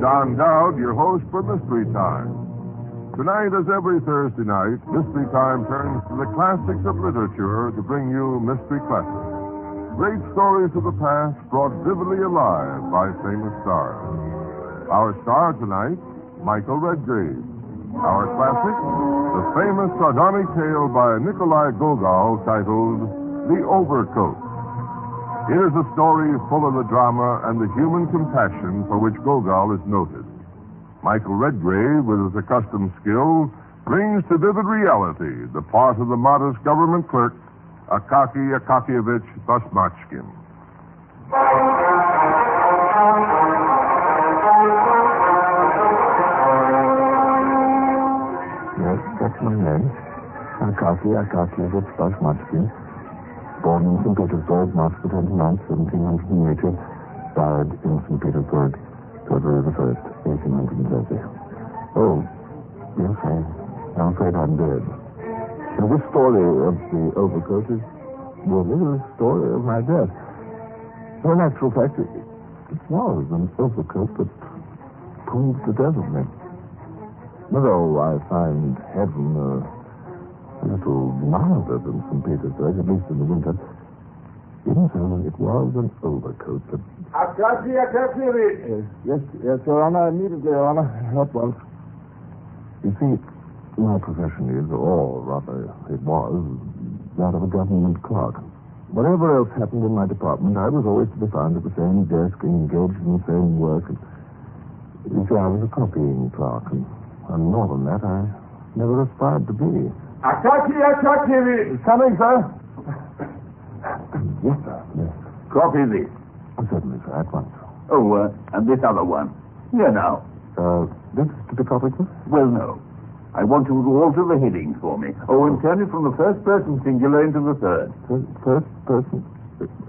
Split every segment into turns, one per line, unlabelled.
Don Dowd, your host for Mystery Time. Tonight, as every Thursday night, Mystery Time turns to the classics of literature to bring you Mystery Classics. Great stories of the past brought vividly alive by famous stars. Our star tonight, Michael Redgrave. Our classic, the famous sardonic tale by Nikolai Gogol titled The Overcoat. It is a story full of the drama and the human compassion for which Gogol is noted. Michael Redgrave, with his accustomed skill, brings to vivid reality the part of the modest government clerk, Akaky Akakievich Basmachkin.
Yes, that's my name. Akaky Akakievich Basmachkin. Born in St. Petersburg, March the 29th, 1780. Died in St. Petersburg, February the 1st, 1830. Oh, yes, I'm afraid I'm dead. Now, this story of the overcoat is really the story of my death. In actual fact, it was an overcoat that proved the death of me. Although I find heaven a little milder than St. Petersburg, at least in the winter, even so, it was an overcoat that...
Akaky Akakievich!
Yes, Your Honor, immediately, Your Honor. At once. You see, my profession is, or rather it was, that of a government clerk. Whatever else happened in my department, I was always to be found at the same desk, engaged in the same work. And, you see, I was a copying clerk, and more than that, I never aspired to be.
Akaky Akakievich!
Coming, sir? Yes, sir. Yes.
Copy this.
Certainly, sir, at once.
Oh, and this other one. Here now.
This to be copied, sir?
Well, no. I want you to alter the headings for me. Oh, and turn it from the first person singular into the third.
First person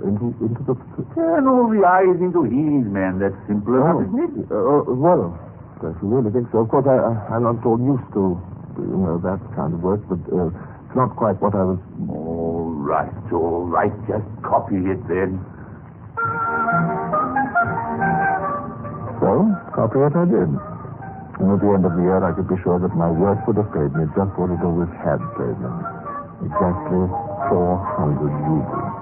into the...
Turn all the I's into he's, man. That's simple enough, isn't it?
Well, if you really think so. Of course, I'm not all used to, that kind of work, but it's not quite what I was...
All right. Just copy it then.
So, copy it I did. And at the end of the year, I could be sure that my work would have paid me just what it always had paid me. Exactly 400 rubles.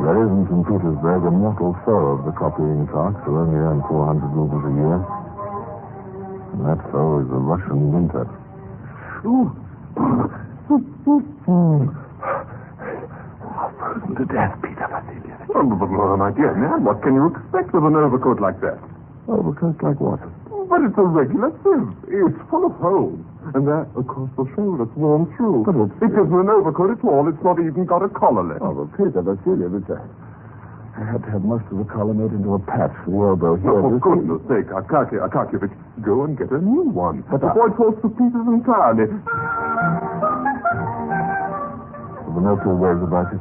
There isn't in Petersburg a mortal foe of the copying clerks who only earn 400 rubles a year. And that foe is the Russian winter. Frozen to death, Peter Vasilievich.
Oh, but my dear man, what can you expect with an overcoat like that?
Overcoat like what?
But it's a regular sieve. It's full of holes. And there, across the shoulder, it's worn through.
But
it isn't an overcoat at all. It's not even got a collar left.
Oh, but Peter Vasilievich, I had to have most of the collar made into a patch for the elbow here.
Oh, for goodness sake, Akaky Akakievich, go and get a new one.
But
before it falls to pieces entirely.
There were no two ways about it.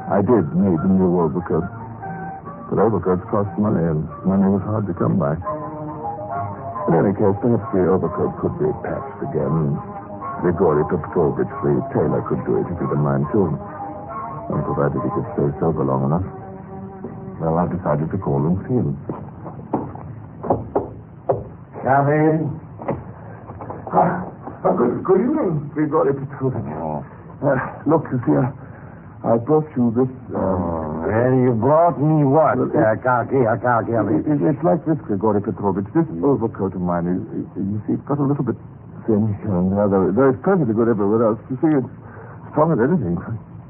I did need a new overcoat. But overcoats cost money, and money was hard to come by. In any case, perhaps the overcoat could be patched again. Grigory Petrovich, the tailor, could do it if he didn't mind, too. And provided he could stay sober long enough. Well, I decided to call and see him.
Come in.
Good evening, Grigory Petrovich. Look, you see, I brought you this...
And you brought me what, Akaky Akakievich?
It's like this, Grigory Petrovich. This overcoat of mine is, you see, it's got a little bit thin here and there. Though it's perfectly good everywhere else. You see, it's strong as anything.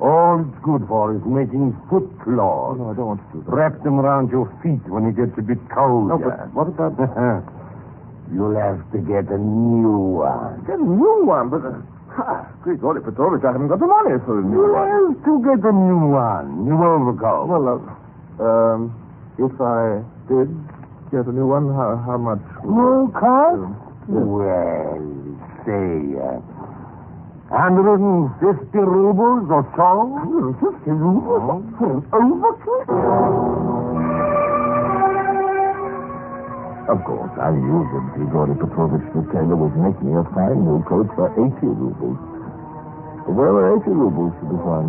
All it's good for is making foot claws.
No, I don't want to do that.
Wrap them around your feet when it gets a bit cold.
No, but what about...
You'll have to get a new one.
Get a new one? But... Grigory Petrovich, I haven't got the money for a new one.
Well, to get a new one. New overcoat.
Well, if I did get a new one, how much?
New cost?
Yes.
Well, say, 150 rubles or so.
150 rubles? For an overcoat? Of course, I knew that Grigory Petrovich, the tailor, was making a fine new coat for 80 rubles. But where were 80 rubles to be found?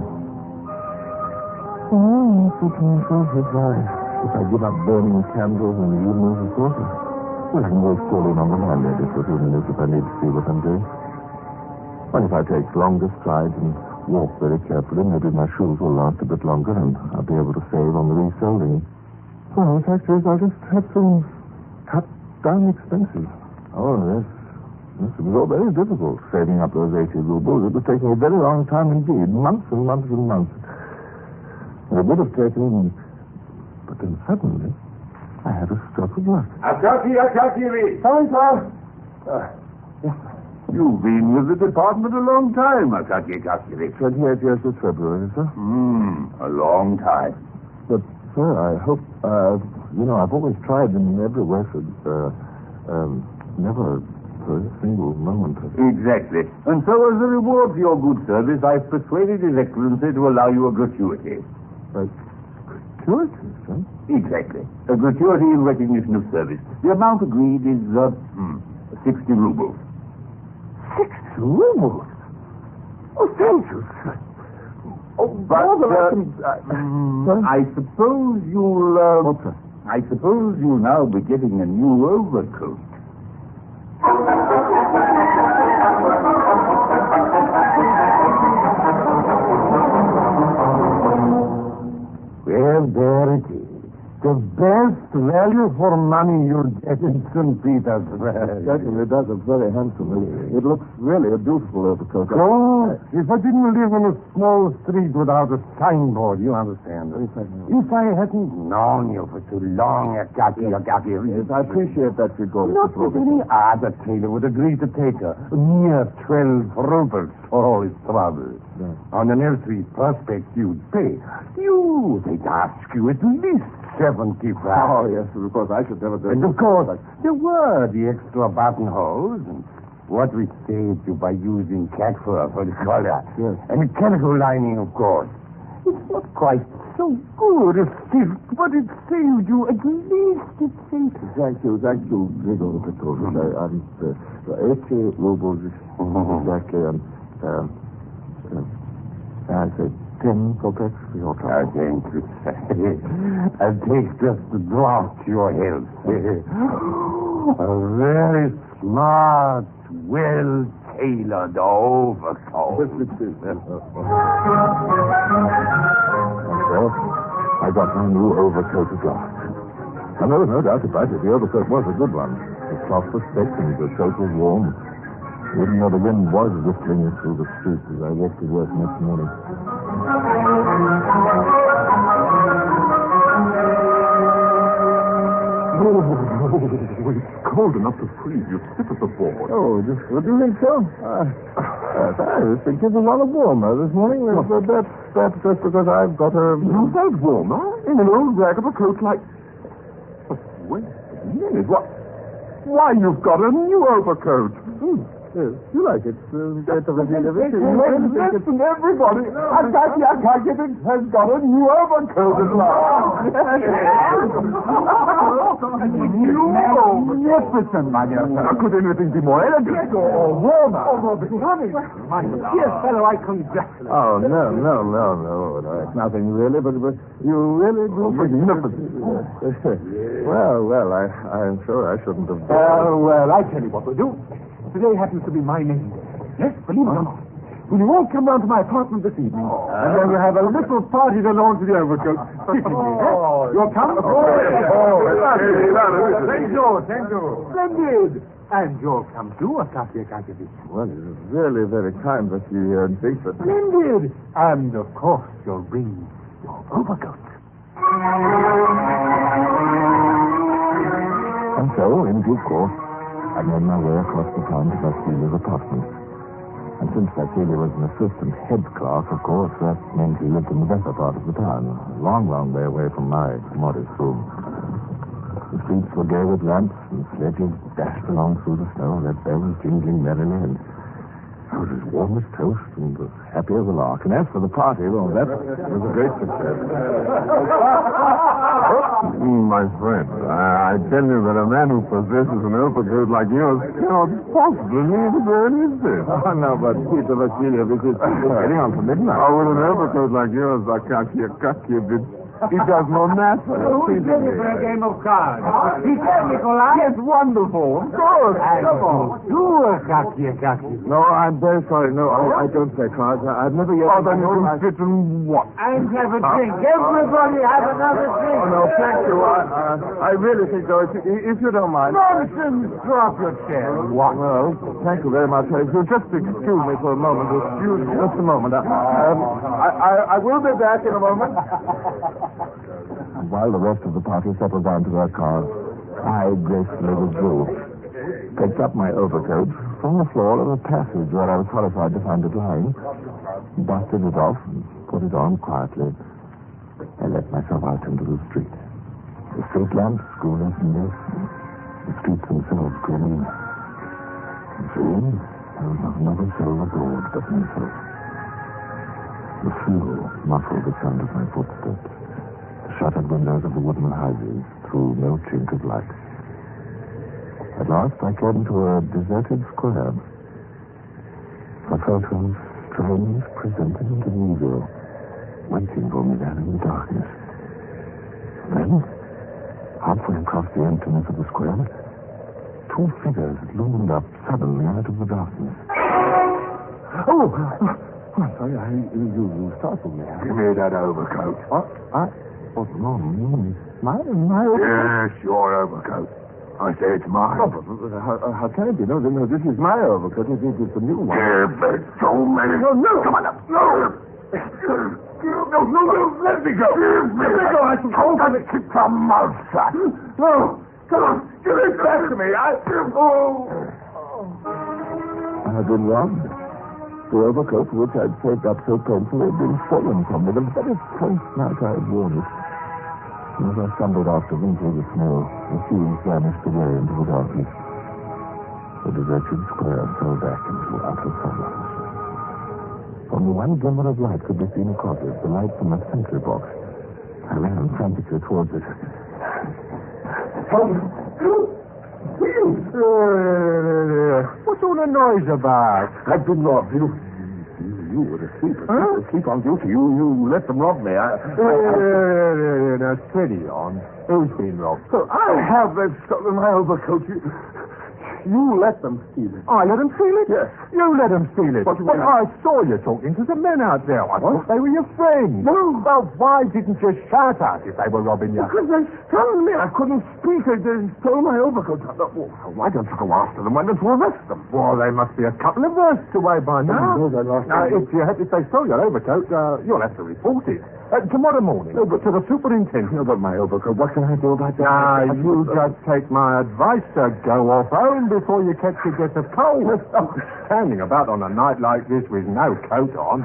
Oh, yes, it was so surprised. If I give up burning candles in the evenings, of course, well, I can always call in on the landlady for a few minutes if I need to see what I'm doing. Well, if I take longer strides and walk very carefully, maybe my shoes will last a bit longer and I'll be able to save on the resoling. Well, the fact is, I'll just have to cut down expenses. Oh, yes. It was all very difficult, saving up those 80 rubles. It was taking a very long time indeed, months and months and months. And it would have taken... But then suddenly, I had a stroke of luck.
Akaki,
Sorry, sir.
Yes. You've been with the department a long time, Akaki.
28 years this February, sir.
A long time.
But, sir, I hope... I've always tried in every way for... never... for a single moment.
Exactly. And so as a reward for your good service, I've persuaded His Excellency to allow you a gratuity.
Gratuity, sir?
Exactly. A gratuity in recognition of service. The amount agreed is 60 rubles.
60 rubles? Oh, thank you, sir. Oh,
But,
sir?
I suppose you'll...
What, sir?
I suppose you'll now be getting a new overcoat.
Well, there it is. The best value for money you'll get in St. Petersburg.
Certainly does look very handsome. It looks really a beautiful overcoat.
So, if I didn't live in a small street without a signboard, you understand? If I hadn't known you for too long, Akaki.
Yes, I appreciate that, Grigori.
Not that any other tailor would agree to take a mere 12 rubles for all his trouble.
Yeah.
On an Street prospect, you'd pay. They'd ask you at least 75.
Oh, yes, of course, I should never do
And of course, there were the extra buttonholes and what we saved you by using cat fur for the collar.
Yes.
And the calico lining, of course. It's not quite so good as silk, but it saved you. At least it saved you.
Thank you, Grigori Petrovich. 80 rubles exactly. I say 10 kopecks for your trouble.
Thank you. And take just a drop to your health. A very smart, well-tailored overcoat.
So, I got my new overcoat at last. And there was no doubt about it. The overcoat was a good one. The cloth was thick and the coat was warm. Even though the wind was whistling through the streets as I walked to work next morning.
Oh, it's cold enough to freeze you. Sit at the board.
Oh, what do you think so? I was thinking it was rather warmer this morning. That's just because I've got a...
You said warmer? In an old rag of a coat like... Oh, wait a minute. What? Why, you've got a new overcoat.
Yes, you like it.
Listen, everybody. Akaki has got a new overcoat at last.
Magnificent, my dear fellow.
Could anything be more elegant or warmer? Or more becoming?
Dear fellow, I congratulate you.
Oh, no. It's nothing really, but you really do...
Magnificent.
Well, I'm sure I shouldn't have...
Well, I tell you what we'll do. Today happens to be my name day. Yes, believe it or not. Will you all come round to my apartment this evening? And then we'll have a little party to launch the overcoat. You'll come? Thank you. Splendid. And you'll come too, Akaki.
Well, it is really very kind that you think that...
Splendid. And, of course, you'll bring your overcoat.
And so, in due course, I made my way across the town to Vasily's apartment. And since Vasily was an assistant head clerk, of course, that meant he lived in the better part of the town, a long, long way away from my modest room. The streets were gay with lamps, and sledges dashed along through the snow, their bells jingling merrily, and I was as warm as toast and as happy as a lark. And as for the party, well, that was a great success.
My friend, I tell you that a man who possesses an overcoat like yours cannot possibly live where it is this.
Oh, no, but Peter Vasilievich, it's getting on for midnight.
Oh, with an overcoat like yours, Akaki,
It does more natural.
Who's ready for a game of cards? He said, Nikolai.
Yes, wonderful. Of course. Come on. No, I'm very sorry. No, I don't play cards. I've never yet... Oh, then you can sit and what?
And have a drink. Everybody have another drink.
Oh, no, thank you. I really think, though, if you don't mind...
Nonsense. Drop your chair.
What? Well, thank you very much. If you'll just excuse me for a moment. Just a moment. I will be back in a moment. While the rest of the party settled down to their cars, I gracefully withdrew, picked up my overcoat from the floor of a passage where I was horrified to find it lying, dusted it off, and put it on quietly, and let myself out into the street. The street lamps grew less and less. The streets themselves grew meaner. And soon, there was not another soul abroad but myself. The fuel muffled the sound of my footsteps. The shuttered windows of the wooden houses threw no chink of light. At last I came to a deserted square. A photo of strange presentiment of evil waiting for me there in the darkness. Then, halfway across the emptiness of the square, two figures loomed up suddenly out of the darkness. Oh, I'm sorry, you startled me.
Give me that overcoat.
What's wrong? My
Yes, your overcoat. I say it's mine.
Oh, but how can it be? No, this is my overcoat. It's a new one.
Yeah, but so many.
No.
Come on up. No. No, let me go. Let me go. I told you to keep your mouth shut. No. Come on. Give it back to me. I
had been robbed. The overcoat which I'd saved up so painfully had been stolen from me the very first night I had worn it. And as I stumbled after them through the snow, the fields vanished away into the darkness. The deserted square fell back into utter silence. Only one glimmer of light could be seen across it, the light from a sentry box. I ran frantically towards it. What's all the noise about?
I've been robbed. You were asleep. Asleep on duty. You let them rob me.
Now, steady on. Who's been robbed?
I have. They've stolen my overcoat. You let them steal it.
I let them steal it?
Yes.
You let them steal it?
What do you
But
mean?
I saw you talking to the men out there. I thought they were your friends.
No.
Well, why didn't you shout out if they were robbing you?
Because they stole me. I couldn't speak. They stole my overcoat. Why don't you go after them? Why don't you arrest them?
Well, they must be a couple of versts away by now.
No, they're lost.
Now, if they stole your overcoat, you'll have to report it. Tomorrow morning.
No, but
to the superintendent.
No, but my overcoat. What can I do about that?
Now, you just take my advice, go off home before you catch your death of cold. Standing about on a night like this with no coat on.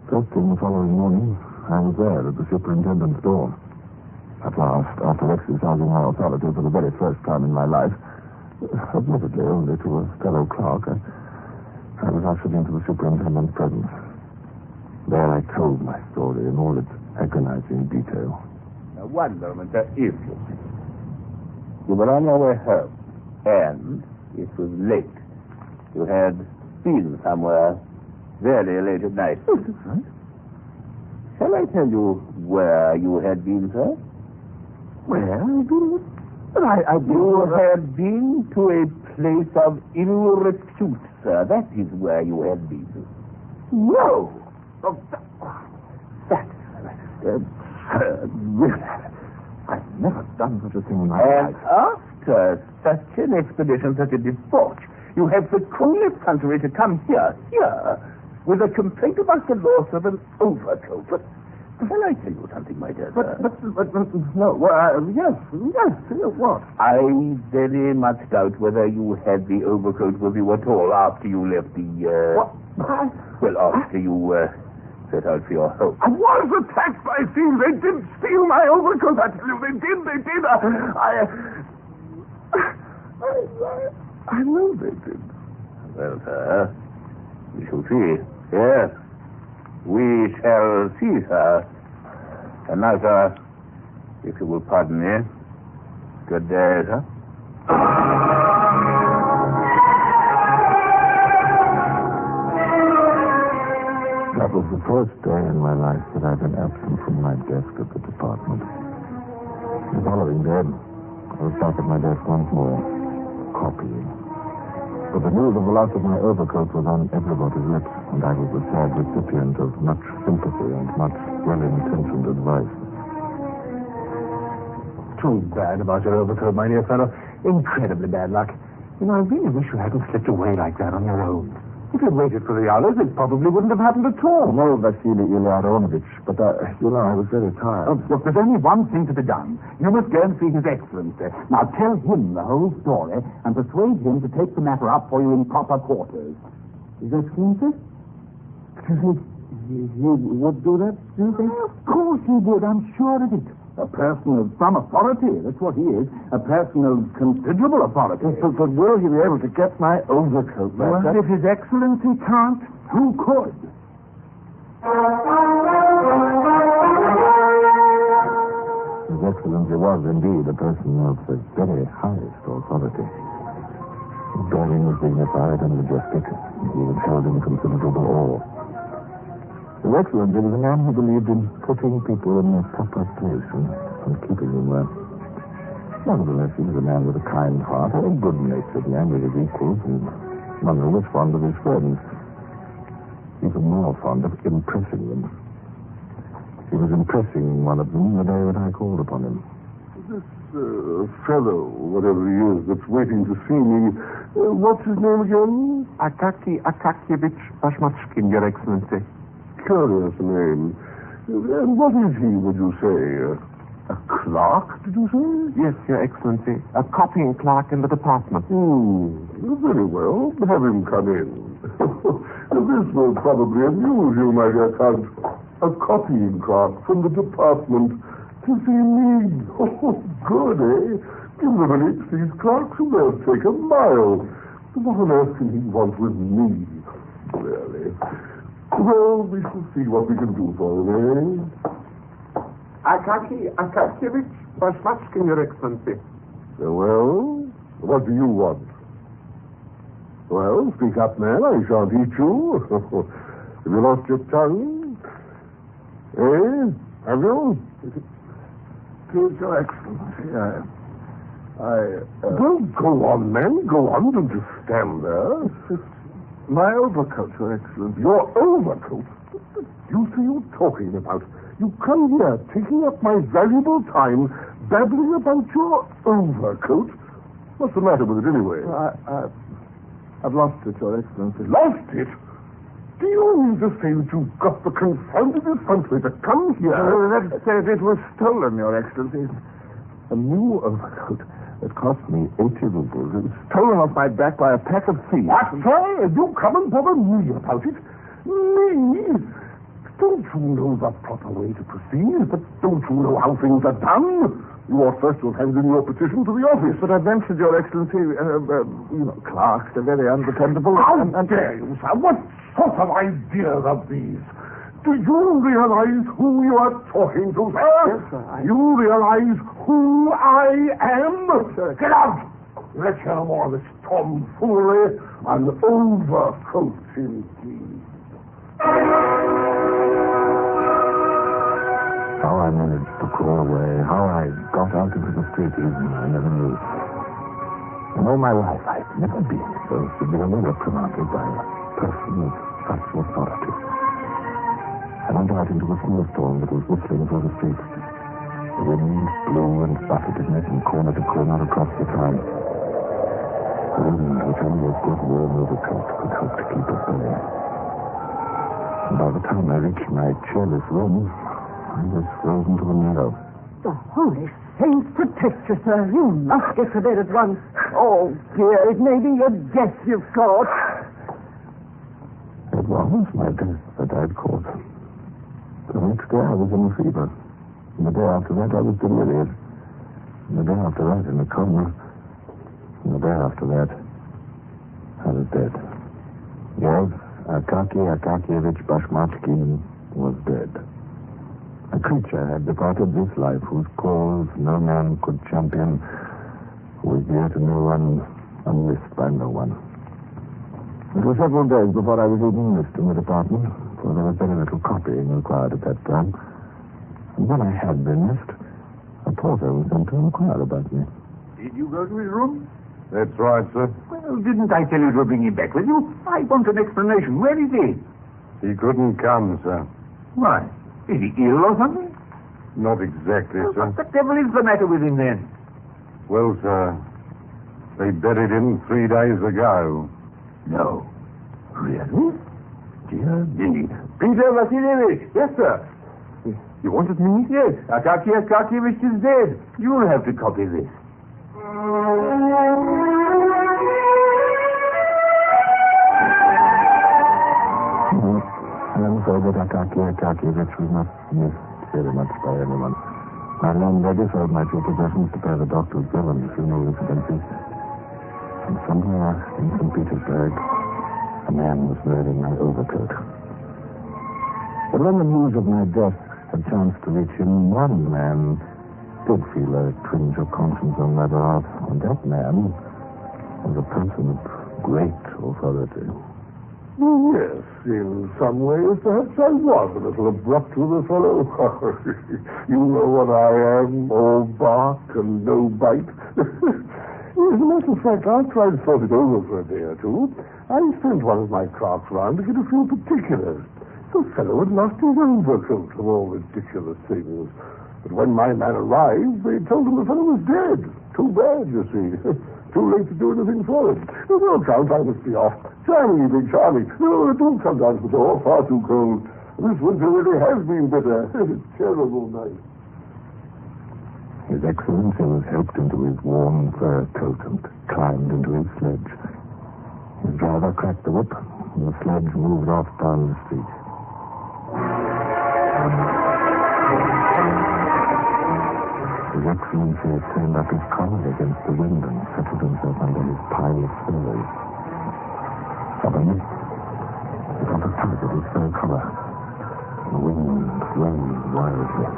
First thing the following morning, I was there at the superintendent's door. At last, after exercising my authority for the very first time in my life, admittedly only to a fellow clerk, I was ushered into the superintendent's presence. There I told my story in all its agonizing detail.
Now, one moment, if you were on your way home, and it was late. You had been somewhere very late at night.
Right?
Shall I tell you where you had been, sir?
Where? But
You had been to a place of ill repute, sir. That is where you had been.
No!
Oh, that's absurd.
I've never done such a thing in my
And
life.
after such an expedition, such a debauch, you have the cool effrontery to come here, with a complaint about the loss of an overcoat. But shall I tell you something, my dear sir?
But no. Well, yes. What?
I very much doubt whether you had the overcoat with you at all after you left the,
What?
Well, after you, set out for your home.
I was attacked by thieves. They did steal my overcoat. I tell you, they did. I know they did.
Well, sir, we shall see. Yes, we shall see, sir. And now, sir, if you will pardon me, good day, sir.
That was the first day in my life that I'd been absent from my desk at the department. The following day, I was back at my desk once more, copying. But the news of the loss of my overcoat was on everybody's lips, and I was the sad recipient of much sympathy and much well-intentioned advice.
Too bad about your overcoat, my dear fellow. Incredibly bad luck. You know, I really wish you hadn't slipped away like that on your own. If you'd waited for the others, it probably wouldn't have happened at all.
No, Vasily Ilyarovich, but, I was very tired.
Oh, look, there's only one thing to be done. You must go and see His Excellency. Now, tell him the whole story and persuade him to take the matter up for you in proper quarters. His Excellency?
He would do that, do you think?
Of course he would, I'm sure of it. A person of some authority, that's what he is. A person of considerable authority.
But will he be able to get my overcoat back?
Well, if His Excellency can't, who could?
His Excellency was indeed a person of the very highest authority. His bearing was dignified and majestic, and he was held in considerable awe. His Excellency was a man who believed in putting people in their proper place and keeping them there. Nevertheless, he was a man with a kind heart, a good-natured man with his equals, and one who was fond of his friends, even more fond of impressing them. He was impressing one of them the day that I called upon him.
This fellow, whatever he is, that's waiting to see me, what's his name again?
Akaki Akakievich Bashmatskin, Your Excellency.
Curious name. And what is he, would you say? A clerk, did you say?
Yes, Your Excellency. A copying clerk in the department.
Very well. Have him come in. This will probably amuse you, my dear Count. A copying clerk from the department to see me. Oh, good, eh? Give them an inch, these clerks, and they'll take a mile. What on earth can he want with me? Really? Well, we shall see what we can do for him, eh?
Akaki Akakievich Bashmatskin, Your Excellency.
Well, what do you want? Well, speak up, man. I shan't eat you. Have you lost your tongue? Eh? Have you?
Please, Your Excellency,
Don't go on, man. Go on. Don't just stand there.
my overcoat, Your Excellency.
Your overcoat? What the deuce are you talking about? You come here taking up my valuable time babbling about your overcoat. What's the matter with it anyway?
I've lost it, Your Excellency.
Lost it? Do you mean to say that you've got the confounded effrontery to come here?
That says it was stolen, Your Excellency. A new overcoat that cost me 80 rubles. It was stolen off my back by a pack of thieves.
What, sir? You come and bother me about it? Me? Don't you know the proper way to proceed? But don't you know how things are done? You ought first to have handed in your petition to the office.
But I ventured, Your Excellency, clerks are very undependable.
How dare you, sir? What sort of ideas are these? Do you realize who you are talking to, sir?
Yes, sir.
You realize who I am?
Sir.
Get out! Let's hear more of this tomfoolery and overcoat indeed.
How I managed to crawl away, how I got out into the street even, I never knew. In all my life, I've never been so severely reprimanded by a person of such authority. I went out into a snowstorm that was whistling through the street. The wind blew and buffeted me from corner to corner across the town. The wind, which only a good warm overcoat could help to keep us going. And by the time I reached my cheerless room, I was frozen to the marrow.
The holy saints protect you, sir. You must get to bed at once. Oh, dear, it may be your death you've caught.
It was my death that I'd caught. The next day I was in a fever. And the day after that I was delirious. And the day after that in a coma. And the day after that I was dead. Yes, Akaki Akakievich Bashmatskin was dead. A creature had departed this life whose cause no man could champion, who was dear to no one, unmissed by no one. It was several days before I was even missed in the department, for there was very little copying required at that time. And when I had been missed, a porter was sent to inquire about me.
Did you go to his room?
That's right, sir.
Well, didn't I tell you to bring him back with you? I want an explanation. Where is he?
He couldn't come, sir.
Why? Is he ill or something?
Not exactly, sir.
What the devil is the matter with him then?
Well, sir, they buried him 3 days ago.
No. Really? Dear me. Peter Vasilievich. Yes, sir. You wanted me? Yes. Akaki Akakiyevich is dead. You'll have to copy this.
I'm afraid that Akaki Akakiyevich was not missed very much by anyone. My landlady sold my few possessions to pay the doctor's bill and funeral expenses. And somewhere in St. Petersburg, a man was wearing my overcoat. But when the news of my death had chanced to reach him, one man did feel a twinge of conscience on my behalf, and that man was a person of great authority.
Yes, in some ways, perhaps I was a little abrupt with the fellow. You know what I am, all bark and no bite. As a matter of fact, after I'd thought it over for a day or two, I sent one of my clerks round to get a few particulars. The fellow had lost his overcoat, of all ridiculous things. But when my man arrived, they told him the fellow was dead. Too bad, you see. Too late to do anything for him. No, Count, I must be off. Charming evening, charming. No, don't come down to the door. Far too cold. This winter really has been bitter. Terrible night.
His Excellency was helped into his warm fur coat and climbed into his sledge. His driver cracked the whip, and the sledge moved off down the street. His Excellency had turned up his collar against the wind and settled himself under his pile of furs. Suddenly, he got a tug at his fur collar. The wind rose wildly.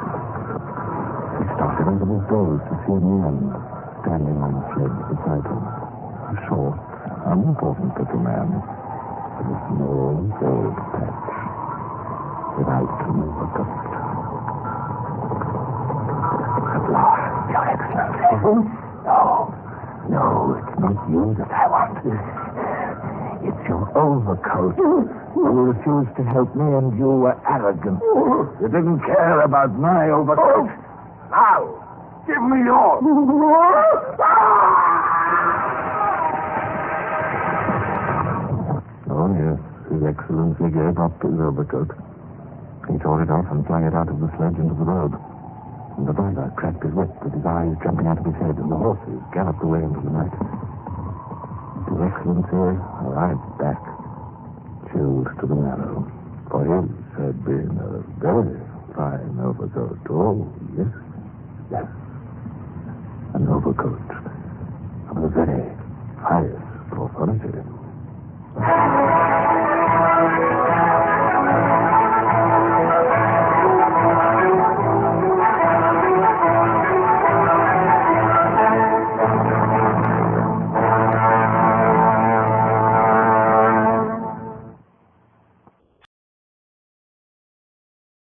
He started out of his doors to see a man standing on the sledge beside him. A short, unimportant little man with a small bald patch, without an overcoat. Your Excellency. No, it's not you that I want. It's your overcoat. You refused to help me, and you were arrogant. You didn't care about my overcoat.
Now, give me yours.
Oh, yes, His Excellency gave up his overcoat. He tore it off and flung it out of the sledge into the road. And the driver cracked his whip with his eyes jumping out of his head, and the horses galloped away into the night. His Excellency arrived back, chilled to the marrow, for his had been a very fine overcoat. Oh, yes.